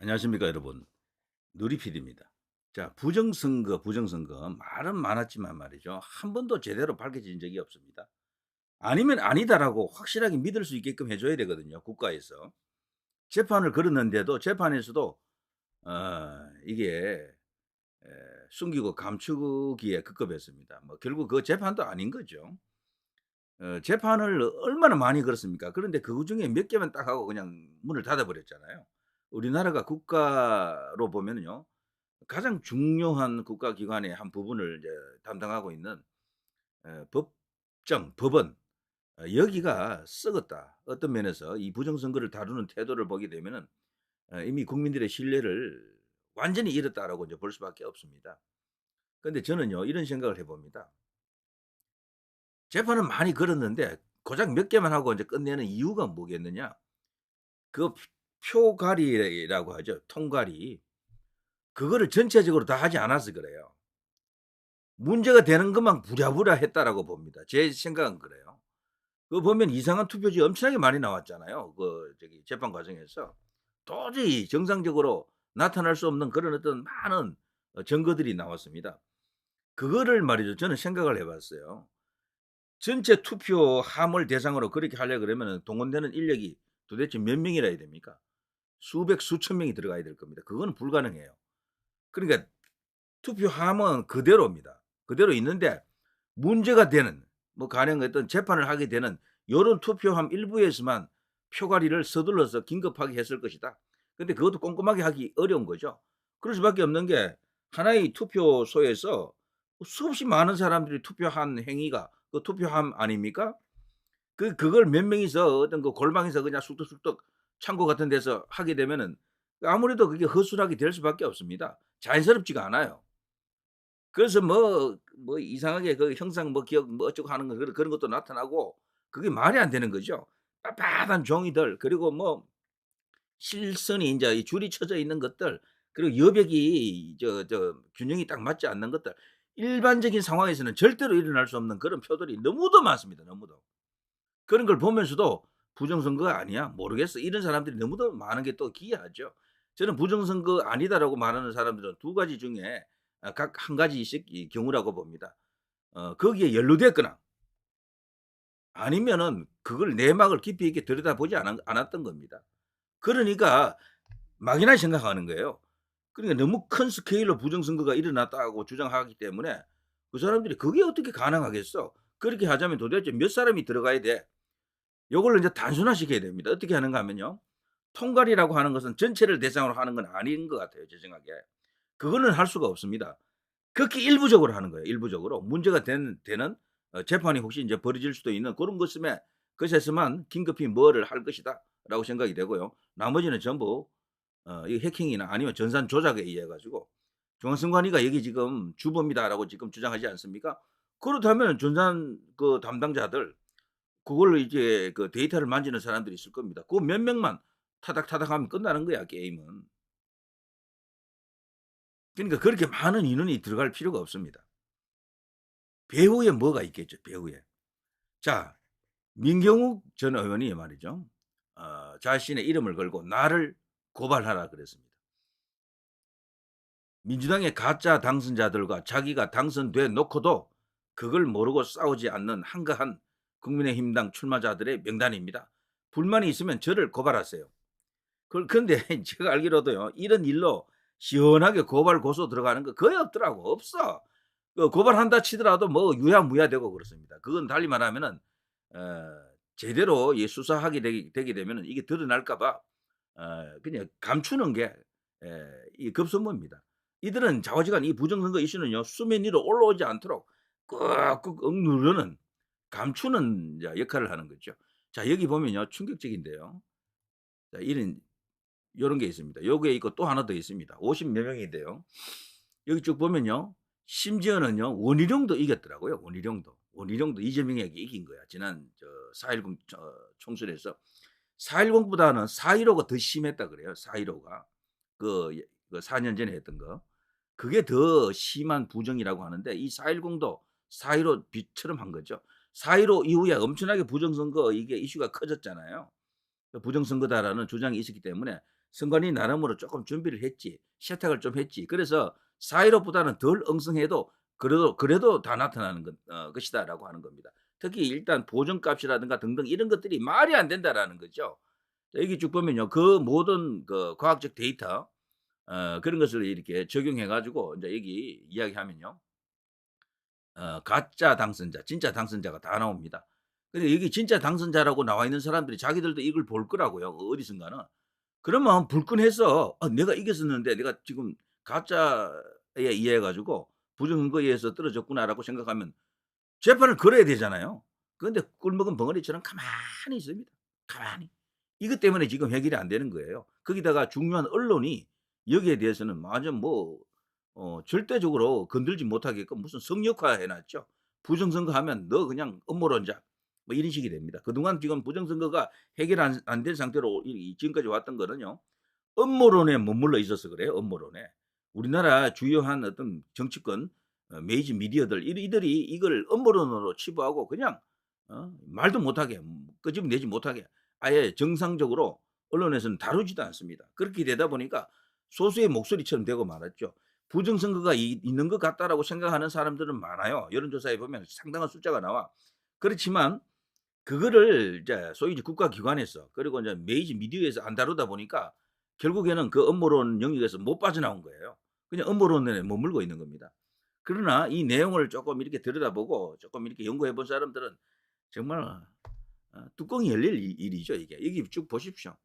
안녕하십니까 여러분. 누리PD입니다. 자, 부정선거 말은 많았지만 말이죠. 한 번도 제대로 밝혀진 적이 없습니다. 아니면 아니다라고 확실하게 믿을 수 있게끔 해 줘야 되거든요, 국가에서. 재판을 걸었는데도 재판에서도 이게 에 숨기고 감추기에 급급했습니다. 뭐 결국 그 재판도 아닌 거죠. 재판을 얼마나 많이 걸었습니까? 그런데 그중에 몇 개만 딱 하고 그냥 문을 닫아 버렸잖아요. 우리나라가 국가로 보면은요. 가장 중요한 국가기관의 한 부분을 이제 담당하고 있는 법원, 여기가 썩었다. 어떤 면에서 이 부정선거를 다루는 태도를 보게 되면은 이미 국민들의 신뢰를 완전히 잃었다라고 이제 볼 수밖에 없습니다. 근데 저는요 이런 생각을 해 봅니다. 재판은 많이 걸었는데 고작 몇 개만 하고 이제 끝내는 이유가 뭐겠느냐? 그 표가리라고 하죠. 통가리. 그거를 전체적으로 다 하지 않아서 그래요. 문제가 되는 것만 부랴부랴 했다라고 봅니다. 제 생각은 그래요. 그거 보면 이상한 투표지 엄청나게 많이 나왔잖아요. 그 저기 재판 과정에서. 도저히 정상적으로 나타날 수 없는 그런 어떤 많은 증거들이 나왔습니다. 그거를 말이죠. 저는 생각을 해 봤어요. 전체 투표함을 대상으로 그렇게 하려 그러면은 동원되는 인력이 도대체 몇 명이라 해야 됩니까? 수백 수천 명이 들어가야 될 겁니다. 그거는 불가능해요. 그러니까 투표함은 그대로입니다. 그대로 있는데 문제가 되는 뭐 가령 어떤 재판을 하게 되는 요런 투표함 일부에서만 표가리를 서둘러서 긴급하게 했을 것이다. 근데 그것도 꼼꼼하게 하기 어려운 거죠. 그럴 수밖에 없는 게 하나의 투표소에서 수없이 많은 사람들이 투표한 행위가 그 투표함 아닙니까? 그걸 몇 명이서 어떤 그 골방에서 그냥 쑥덕쑥덕 창고 같은 데서 하게 되면은 아무래도 그게 허술하게 될 수밖에 없습니다. 자연스럽지가 않아요. 그래서 뭐 이상하게 그 형상 뭐 기억 뭐 어쩌고 하는 거 그런 것도 나타나고 그게 말이 안 되는 거죠. 빳빳한 종이들 그리고 뭐 실선이 인제 이 줄이 쳐져 있는 것들 그리고 여백이 균형이 딱 맞지 않는 것들 일반적인 상황에서는 절대로 일어날 수 없는 그런 표들이 너무도 많습니다, 너무도. 그런 걸 보면서도 '부정선거가 아니야. 모르겠어.' 이런 사람들이 너무도 많은 게 또 기이하죠. 저는 '부정선거 아니다.'라고 말하는 사람들은 두 가지 중에 각 한 가지씩 이 경우라고 봅니다. 거기에 연루됐거나 아니면은 그걸 내막을 깊이 있게 들여다보지 않았던 겁니다. 그러니까 막연하게 생각하는 거예요. 그러니까 너무 큰 스케일로 부정선거가 일어났다고 주장하기 때문에 그 사람들이 '그게 어떻게 가능하겠어? 그렇게 하자면 도대체 몇 사람이 들어가야 돼?' 요걸로 인제 단순화시켜야 됩니다. 어떻게 하는가 하면요. 통갈이라고 하는 것은 전체를 대상으로 하는 건 아닌 것 같아요, 제 생각에. 그거는 할 수가 없습니다. 극히 일부적으로 하는 거예요, 일부적으로. 문제가 되는 재판이 혹시 인제 벌어질 수도 있는 고런 것에서만 긴급히 뭐를 할 것이다라고 생각이 되고요. 나머지는 전부 이 해킹이나 아니면 전산 조작에 의해 가지고 "중앙선관위가 여기 지금 주범이다."라고 지금 주장하지 않습니까? 그렇다면 전산 그 담당자들 그걸로 이제 그 데이터를 만지는 사람들이 있을 겁니다. 그 몇 명만 타닥타닥 하면 끝나는 거야, 게임은. 그러니까 그렇게 많은 인원이 들어갈 필요가 없습니다. 배후에 뭐가 있겠죠, 배후에. 자, 민경욱 전 의원이 말이죠. 자신의 이름을 걸고 "나를 고발하라." 그랬습니다. 민주당의 가짜 당선자들과 자기가 당선돼 놓고도 그걸 모르고 싸우지 않는 한가한 국민의힘당 출마자들의 명단입니다. 불만이 있으면 저를 고발하세요. 그런데 제가 알기로도요. 이런 일로 시원하게 고발 고소 들어가는 거 거의 없더라고. 없어. 고발한다 치더라도 뭐 유야무야 되고 그렇습니다. 그건 달리 말하면은 제대로 이 수사하게 되게 되면은 이게 드러날까 봐 그냥 감추는 게 이 급선무입니다. 이들은 좌우지간 이 부정선거 이슈는요. 수면 위로 올라오지 않도록 꾹꾹 억누르는 감추는 이제 역할을 하는 거죠. 자 여기 보면요. 충격적인데요. 자 이런 요런 게 있습니다. 요게 있고 또 하나 더 있습니다. 50몇 명인데요. 여기 쭉 보면요. 심지어는요. 원희룡도 이겼더라고요, 원희룡도. 원희룡도 이재명에게 이긴 거야. 지난 4.10 총선에서. 4.10 보다는 4.15가 더 심했다 그래요, 4.15가. 그 4년 전에 했던 거. 그게 더 심한 부정이라고 하는데 이 4.10도 4.15 비처럼 한 거죠. 4.15 이후에 엄청나게 부정선거 이게 이슈가 커졌잖아요. 그 부정선거다라는 주장이 있었기 때문에 선관위 나름으로 조금 준비를 했지. 세탁을 좀 했지. 그래서 4.15보다는 덜 엉성해도 그래도 다 나타나는 것이다라고 하는 겁니다. 특히 일단 보정값이라든가 등등 이런 것들이 말이 안 된다라는 거죠. 자 여기 쭉 보면요. 그 모든 그 과학적 데이터 그런 것을 이렇게 적용해 가지고 인제 여기 이야기하면요. 가짜 당선자, 진짜 당선자가 다 나옵니다. 근데 여기 진짜 당선자라고 나와 있는 사람들이 자기들도 이걸 볼 거라고요, 어디선가는. 그러면 불끈해서 '내가 이겼었는데 내가 지금 가짜에 의해 가지고 부정선거에 의해서 떨어졌구나.'라고 생각하면 재판을 걸어야 되잖아요. 그런데 꿀먹은 벙어리처럼 가만히 있습니다. 가만히. 이것 때문에 지금 해결이 안 되는 거예요. 거기다가 중요한 언론이 여기에 대해서는 완전 뭐 절대적으로 건들지 못하게끔 무슨 성역화 해 놨죠. 부정선거하면 "너 그냥 음모론자." 뭐 이런 식이 됩니다. 그동안 지금 부정선거가 해결 안 된 상태로 지금까지 왔던 거는요. 음모론에 머물러 있어서 그래요, 음모론에. 우리나라 주요한 어떤 정치권 메이저 미디어들 이들이 이걸 음모론으로 치부하고 그냥 말도 못하게 끄집어내지 못하게 아예 정상적으로 언론에서는 다루지도 않습니다. 그렇게 되다 보니까 소수의 목소리처럼 되고 말았죠. 부정선거가 있는 것 같다라고 생각하는 사람들은 많아요. 여론조사에 보면 상당한 숫자가 나와. 그렇지만 그거를 이제 소위 이제 국가기관에서 그리고 인제 메이저 미디어에서 안 다루다 보니까 결국에는 그 음모론 영역에서 못 빠져나온 거예요. 그냥 음모론에 머물고 있는 겁니다. 그러나 이 내용을 쪼끔 이렇게 들여다보고 쪼끔 이렇게 연구해 본 사람들은 정말 뚜껑이 열릴 일이죠 이게. 여기 쭉 보십시오.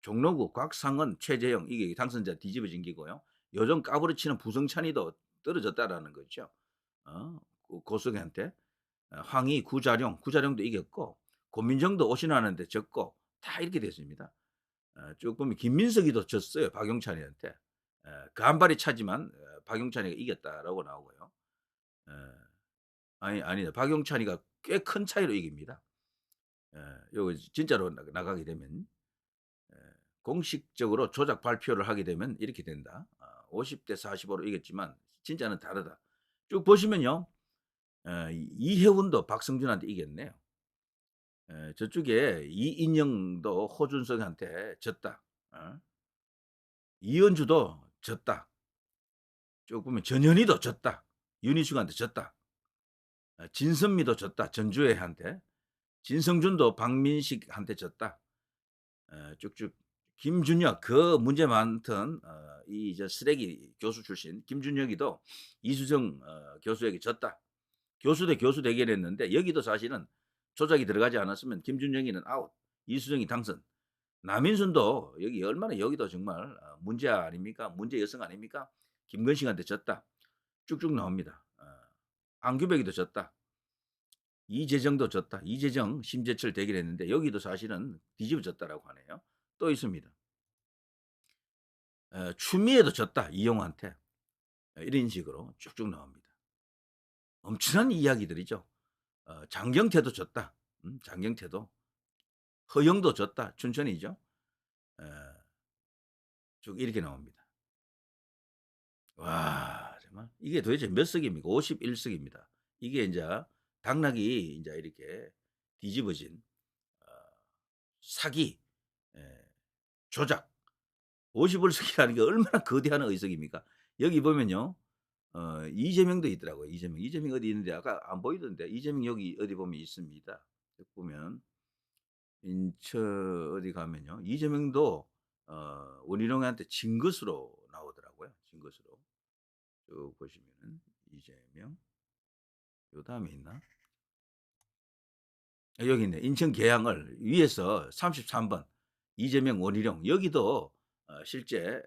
종로구 곽상은, 최재형 이게 당선자 뒤집어진 게고요. 요즘 까부러치는 부성찬이도 떨어졌다라는 거죠. 고석이한테. 황희, 구자룡도 이겼고 고민정도 오신환한테 졌고 다 이렇게 됐습니다. 쭉 보면 김민석이도 졌어요, 박용찬이한테. 간발의 차지만 박용찬이가 이겼다라고 나오고요. 에, 아니다. 박용찬이가 꽤 큰 차이로 이깁니다. 요거 진짜로 나가게 되면 공식적으로 조작 발표를 하게 되면 이렇게 된다. 50대 45로 이겼지만 진짜는 다르다. 쭉 보시면요. 이혜훈도 박성준한테 이겼네요. 저쪽에 이인영도 호준석한테 졌다. 이은주도 졌다. 쭉 보면 전현희도 졌다. 윤희숙한테 졌다. 진선미도 졌다. 전주혜한테. 진성준도 박민식한테 졌다. 쭉쭉 김준혁 그 문제 많던 이 쓰레기 교수 출신 김준혁이도 이수정 교수에게 졌다. 교수 대 교수 대결했는데 여기도 사실은 조작이 들어가지 않았으면 김준영이는 아웃, 이수정이 당선. 남인순도 여기 얼마나 여기도 정말 문제 아닙니까? 문제 여성 아닙니까? 김건식한테 졌다. 쭉쭉 나옵니다. 안규백이도 졌다. 이재정도 졌다. 이재정, 심재철 대결했는데 여기도 사실은 뒤집어졌다라고 하네요. 또 있습니다. 추미애도 졌다. 이용호한테. 이런 식으로 쭉쭉 나옵니다. 엄청난 이야기들이죠. 장경태도 졌다. 장경태도. 허영도 졌다. 춘천이죠. 에, 쭉 이렇게 나옵니다. 와 정말 이게 도대체 몇 석입니까? 51석입니다. 이게 인제 당락이 인제 이렇게 뒤집어진 어 사기, 예 조작 51석이라는 게 얼마나 거대한 의석입니까? 여기 보면요. 이재명도 있더라고요, 이재명. 이재명이 어디 있는데 아까 안 보이던데 이재명 여기 어디 보면 있습니다. 여기 보면 인천 어디 가면요. 이재명도 원희룡한테 진 것으로 나오더라고요, 진 것으로. 쭉 보시면은 이재명 요다음에 있나? 여기 있네. 인천 계양을 위에서 33번 이재명, 원희룡 여기도 실제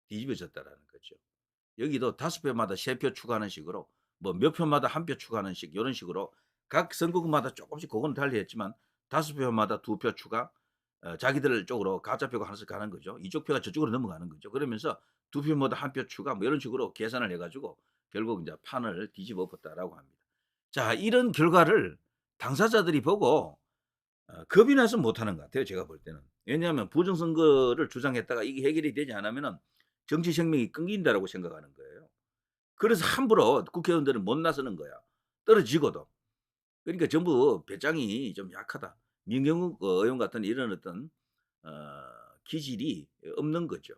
뒤집어졌다라는 거죠. 여기도 5표마다 3표 추가하는 식으로 뭐 몇 표마다 1표 추가하는 식 요런 식으로 각 선거구마다 쪼끔씩 그거는 달리했지만 5표마다 2표 추가 자기들 쪽으로 가짜표가 하나씩 가는 거죠. 이쪽 표가 저쪽으로 넘어가는 거죠. 그러면서 2표마다 1표 추가 뭐 이런 식으로 계산을 해 가지고 결국 인제 판을 뒤집어 엎었다라고 합니다. 자 이런 결과를 당사자들이 보고 겁이 나서 못하는 것 같아요 제가 볼 때는. 왜냐하면 부정선거를 주장했다가 이게 해결이 되지 않으면은 '정치 생명이 끊긴다.'라고 생각하는 거예요. 그래서 함부로 국회의원들은 못 나서는 거야 떨어지고도. 그러니까 전부 배짱이 좀 약하다. 민경욱 의원 같은 이런 어떤 어 기질이 없는 거죠.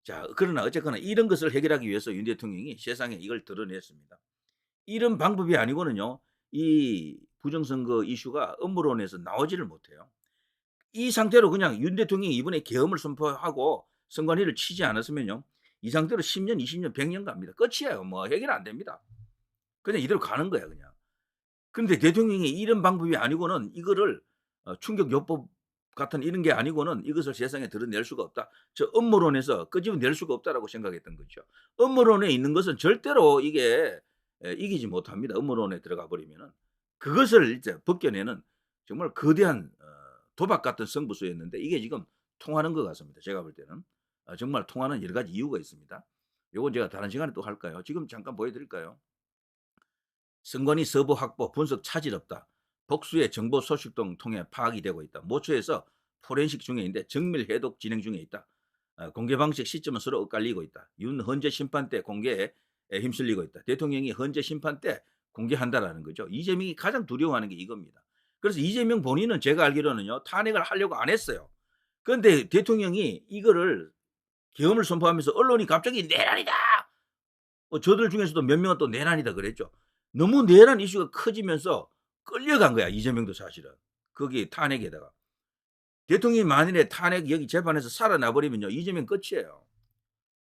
자 그러나 어쨌거나 이런 것을 해결하기 위해서 윤 대통령이 세상에 이걸 드러냈습니다. 이런 방법이 아니고는요. 이 부정선거 이슈가 업무론에서 나오지를 못해요. 이 상태로 그냥 윤 대통령이 이번에 계엄을 선포하고 선관위를 치지 않았으면요. 이 상태로 10 년, 20 년, 100년 갑니다. 끝이에요. 뭐 해결 안 됩니다. 그냥 이대로 가는 거야 그냥. 근데 대통령이 이런 방법이 아니고는 이거를 충격요법 같은 이런 게 아니고는 이것을 세상에 드러낼 수가 없다. 저 업무론에서 끄집어낼 수가 없다라고 생각했던 거죠. 업무론에 있는 것은 절대로 이게 이기지 못합니다. 업무론에 들어가 버리면은. 그것을 이제 벗겨내는 정말 거대한 도박 같은 승부수였는데 이게 지금 통하는 것 같습니다. 제가 볼 때는. 정말 통하는 여러 가지 이유가 있습니다. 요건 제가 다른 시간에 또 할까요? 지금 잠깐 보여 드릴까요? 선관위 서버 확보, 분석 차질 없다. 복수의 정보 소식 등 통해 파악이 되고 있다. 모처에서 포렌식 중에 정밀 해독 진행 중에 있다. 공개 방식 시점은 서로 엇갈리고 있다. 윤 헌재 심판 때 공개에 힘쓸리고 있다. 대통령이 헌재 심판 때 공개한다라는 거죠. 이재명이 가장 두려워하는 게 이겁니다. 그래서 이재명 본인은 제가 알기로는요 탄핵을 하려고 안 했어요. 그런데 대통령이 이거를 계엄을 선포하면서 언론이 갑자기 내란이다. 저들 중에서도 몇 명은 또 내란이다 그랬죠. 너무 내란 이슈가 커지면서 끌려간 거야 이재명도 사실은. 거기 탄핵에다가. 대통령이 만일에 탄핵 여기 재판에서 살아나 버리면요 이재명 끝이에요.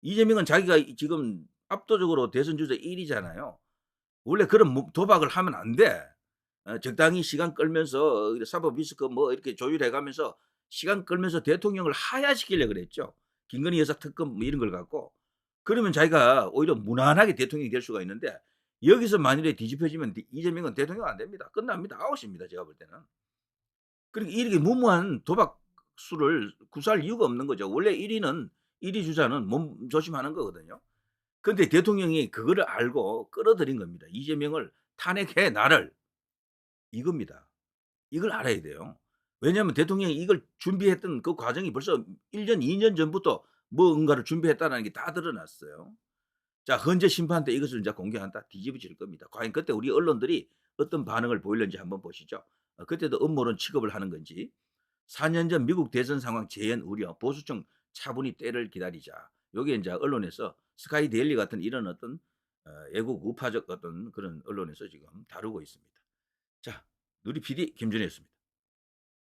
이재명은 자기가 지금 압도적으로 대선 주자 1 위잖아요. 원래 그런 도박을 하면 안 돼. 적당히 시간 끌면서 사법 리스크 뭐 이렇게 조율해 가면서 시간 끌면서 대통령을 하야시키려고 그랬죠. 김건희 여사 특검 뭐 이런 걸 갖고. 그러면 자기가 오히려 무난하게 대통령이 될 수가 있는데 여기서 만일에 뒤집혀지면 이재명은 대통령 안 됩니다. 끝납니다. 아웃입니다 제가 볼 때는. 그러니까 이렇게 무모한 도박수를 구사할 이유가 없는 거죠. 원래 1 위는 1 위 주자는 몸조심하는 거거든요. 근데 대통령이 그거를 알고 끌어들인 겁니다. 이재명을 탄핵해 나를. 이겁니다. 이걸 알아야 돼요. 왜냐하면 대통령이 이걸 준비했던 그 과정이 벌써 1 년, 2년 전부터 뭔가를 준비했다라는 게 다 드러났어요. 자 헌재 심판 때 이것을 인제 공개한다. 뒤집어질 겁니다. 과연 그때 우리 언론들이 어떤 반응을 보일는지 한번 보시죠. 그때도 음모론 취급을 하는 건지. 4년 전 미국 대선 상황 재현 우려, 보수층 차분히 때를 기다리자. 요게 인제 언론에서 스카이 데일리 같은 이런 어떤 애국 우파적 어떤 그런 언론에서 지금 다루고 있습니다. 자 누리 PD 김준혜였습니다.